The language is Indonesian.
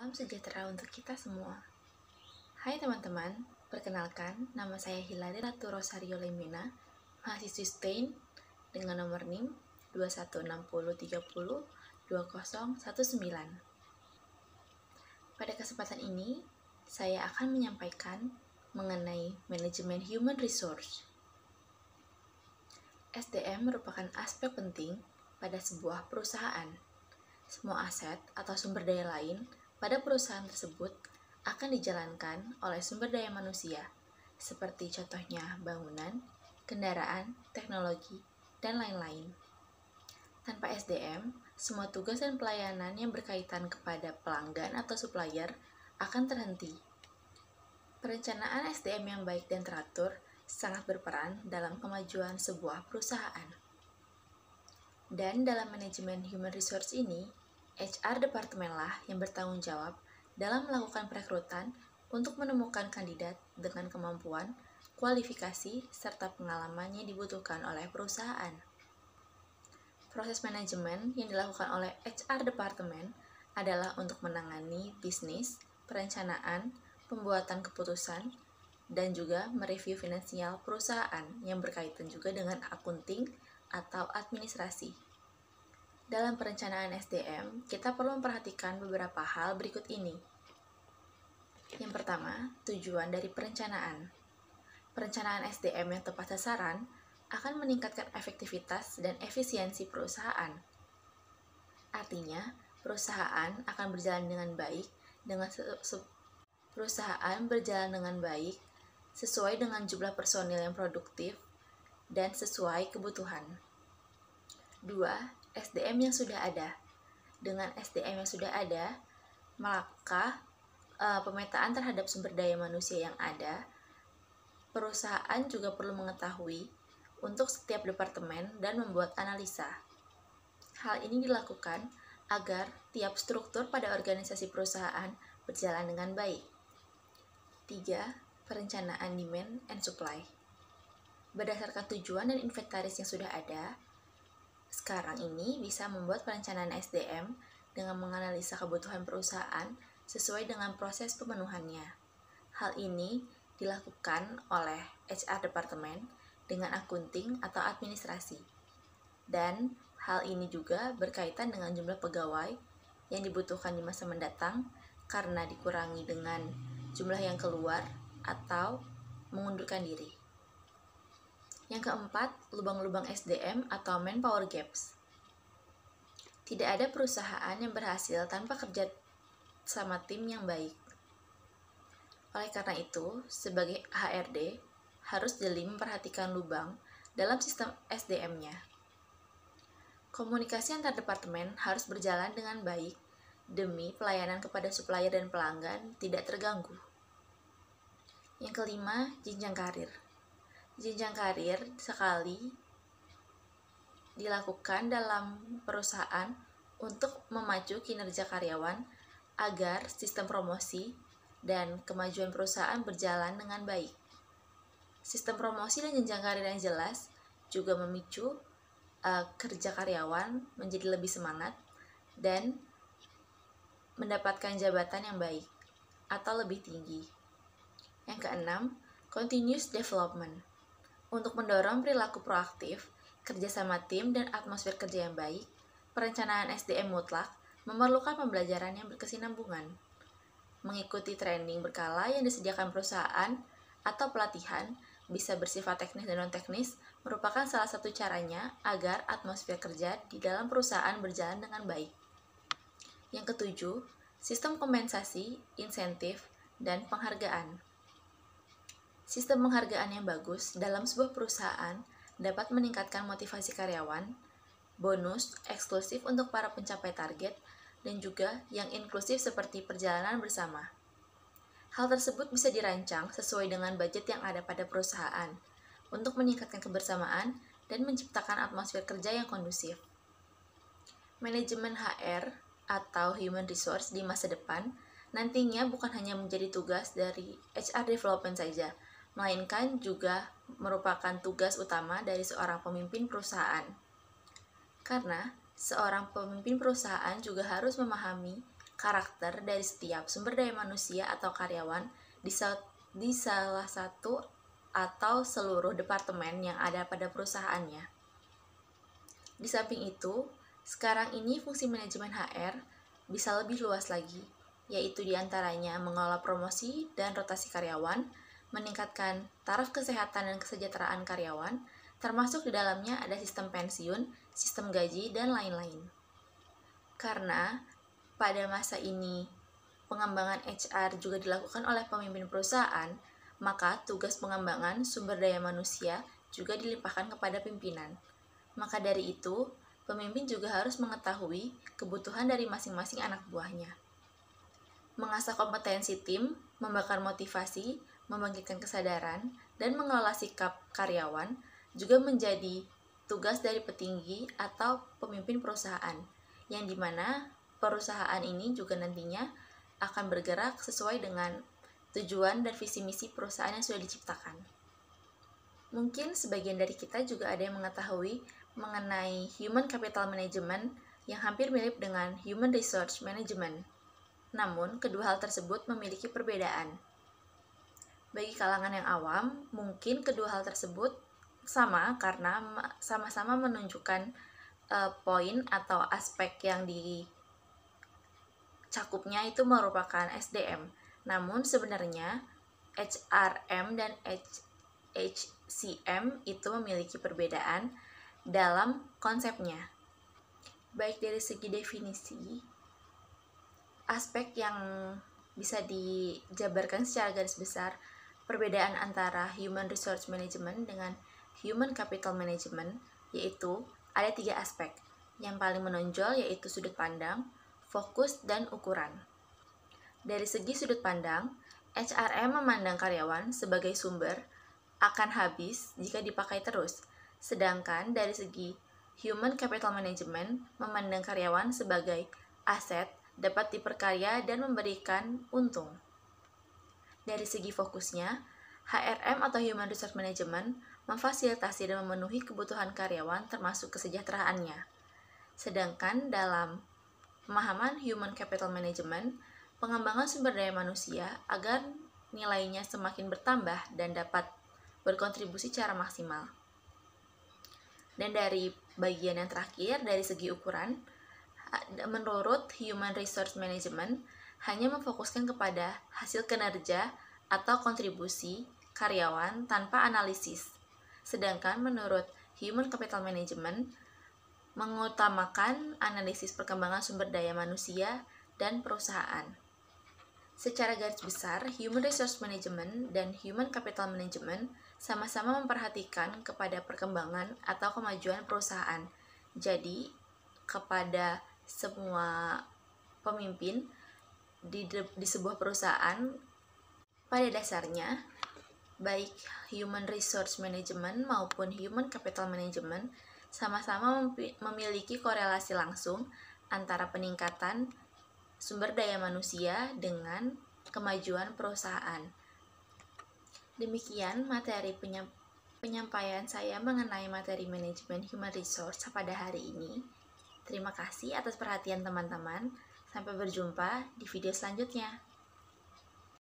Salam sejahtera untuk kita semua. Hai teman-teman, perkenalkan nama saya Hilary Ratu Rosario Lemina, mahasiswi STAIN dengan nomor NIM 2160302019. Pada kesempatan ini, saya akan menyampaikan mengenai manajemen human resource. SDM merupakan aspek penting pada sebuah perusahaan. Semua aset atau sumber daya lain pada perusahaan tersebut akan dijalankan oleh sumber daya manusia, seperti contohnya bangunan, kendaraan, teknologi, dan lain-lain. Tanpa SDM, semua tugas dan pelayanan yang berkaitan kepada pelanggan atau supplier akan terhenti. Perencanaan SDM yang baik dan teratur sangat berperan dalam kemajuan sebuah perusahaan. Dan dalam manajemen human resource ini, HR departemenlah yang bertanggung jawab dalam melakukan perekrutan untuk menemukan kandidat dengan kemampuan, kualifikasi, serta pengalaman yang dibutuhkan oleh perusahaan. Proses manajemen yang dilakukan oleh HR departemen adalah untuk menangani bisnis, perencanaan, pembuatan keputusan, dan juga mereview finansial perusahaan yang berkaitan juga dengan akunting atau administrasi. Dalam perencanaan SDM, kita perlu memperhatikan beberapa hal berikut ini. Yang pertama, tujuan dari perencanaan. Perencanaan SDM yang tepat sasaran akan meningkatkan efektivitas dan efisiensi perusahaan. Artinya, perusahaan akan berjalan dengan baik sesuai dengan jumlah personil yang produktif dan sesuai kebutuhan. 2. SDM yang sudah ada. Dengan SDM yang sudah ada, maka pemetaan terhadap sumber daya manusia yang ada, perusahaan juga perlu mengetahui untuk setiap departemen dan membuat analisa. Hal ini dilakukan agar tiap struktur pada organisasi perusahaan berjalan dengan baik. 3. Perencanaan demand and supply. Berdasarkan tujuan dan inventaris yang sudah ada, sekarang ini bisa membuat perencanaan SDM dengan menganalisa kebutuhan perusahaan sesuai dengan proses pemenuhannya. Hal ini dilakukan oleh HR departemen dengan akunting atau administrasi. Dan hal ini juga berkaitan dengan jumlah pegawai yang dibutuhkan di masa mendatang karena dikurangi dengan jumlah yang keluar atau mengundurkan diri. Yang keempat, lubang-lubang SDM atau manpower gaps. Tidak ada perusahaan yang berhasil tanpa kerja sama tim yang baik. Oleh karena itu, sebagai HRD, harus jeli memperhatikan lubang dalam sistem SDM-nya. Komunikasi antar departemen harus berjalan dengan baik demi pelayanan kepada supplier dan pelanggan tidak terganggu. Yang kelima, jenjang karir. Jenjang karir sekali dilakukan dalam perusahaan untuk memacu kinerja karyawan agar sistem promosi dan kemajuan perusahaan berjalan dengan baik. Sistem promosi dan jenjang karir yang jelas juga memicu kerja karyawan menjadi lebih semangat dan mendapatkan jabatan yang baik atau lebih tinggi. Yang keenam, continuous development. Untuk mendorong perilaku proaktif, kerjasama tim, dan atmosfer kerja yang baik, perencanaan SDM mutlak memerlukan pembelajaran yang berkesinambungan. Mengikuti training berkala yang disediakan perusahaan atau pelatihan bisa bersifat teknis dan non-teknis merupakan salah satu caranya agar atmosfer kerja di dalam perusahaan berjalan dengan baik. Yang ketujuh, sistem kompensasi, insentif, dan penghargaan. Sistem penghargaan yang bagus dalam sebuah perusahaan dapat meningkatkan motivasi karyawan, bonus eksklusif untuk para pencapai target, dan juga yang inklusif seperti perjalanan bersama. Hal tersebut bisa dirancang sesuai dengan budget yang ada pada perusahaan untuk meningkatkan kebersamaan dan menciptakan atmosfer kerja yang kondusif. Manajemen HR atau Human Resource di masa depan nantinya bukan hanya menjadi tugas dari HR Development saja, melainkan juga merupakan tugas utama dari seorang pemimpin perusahaan. Karena seorang pemimpin perusahaan juga harus memahami karakter dari setiap sumber daya manusia atau karyawan di salah satu atau seluruh departemen yang ada pada perusahaannya. Di samping itu, sekarang ini fungsi manajemen HR bisa lebih luas lagi, yaitu diantaranya mengelola promosi dan rotasi karyawan, meningkatkan taraf kesehatan dan kesejahteraan karyawan, termasuk di dalamnya ada sistem pensiun, sistem gaji, dan lain-lain. Karena pada masa ini pengembangan HR juga dilakukan oleh pemimpin perusahaan, maka tugas pengembangan sumber daya manusia juga dilimpahkan kepada pimpinan. Maka dari itu, pemimpin juga harus mengetahui kebutuhan dari masing-masing anak buahnya. Mengasah kompetensi tim, membakar motivasi, membangkitkan kesadaran, dan mengelola sikap karyawan juga menjadi tugas dari petinggi atau pemimpin perusahaan, yang dimana perusahaan ini juga nantinya akan bergerak sesuai dengan tujuan dan visi misi perusahaan yang sudah diciptakan. Mungkin sebagian dari kita juga ada yang mengetahui mengenai Human Capital Management yang hampir mirip dengan Human Resource Management. Namun, kedua hal tersebut memiliki perbedaan. Bagi kalangan yang awam, mungkin kedua hal tersebut sama karena sama-sama menunjukkan poin atau aspek yang dicakupnya itu merupakan SDM. Namun sebenarnya HRM dan HCM itu memiliki perbedaan dalam konsepnya. Baik dari segi definisi, aspek yang bisa dijabarkan secara garis besar, perbedaan antara Human Resource Management dengan Human Capital Management yaitu ada 3 aspek. Yang paling menonjol yaitu sudut pandang, fokus, dan ukuran. Dari segi sudut pandang, HRM memandang karyawan sebagai sumber akan habis jika dipakai terus. Sedangkan dari segi Human Capital Management memandang karyawan sebagai aset dapat diperkaya dan memberikan untung. Dari segi fokusnya, HRM atau Human Resource Management memfasilitasi dan memenuhi kebutuhan karyawan termasuk kesejahteraannya. Sedangkan dalam pemahaman Human Capital Management, pengembangan sumber daya manusia agar nilainya semakin bertambah dan dapat berkontribusi secara maksimal. Dan dari bagian yang terakhir, dari segi ukuran, menurut Human Resource Management, hanya memfokuskan kepada hasil kinerja atau kontribusi karyawan tanpa analisis. Sedangkan menurut Human Capital Management, mengutamakan analisis perkembangan sumber daya manusia dan perusahaan. Secara garis besar, Human Resource Management dan Human Capital Management sama-sama memperhatikan kepada perkembangan atau kemajuan perusahaan. Jadi, kepada semua pemimpin di sebuah perusahaan, pada dasarnya, baik Human Resource Management maupun Human Capital Management sama-sama memiliki korelasi langsung antara peningkatan sumber daya manusia dengan kemajuan perusahaan. Demikian materi penyampaian saya mengenai materi manajemen human resource pada hari ini. Terima kasih atas perhatian teman-teman. Sampai berjumpa di video selanjutnya.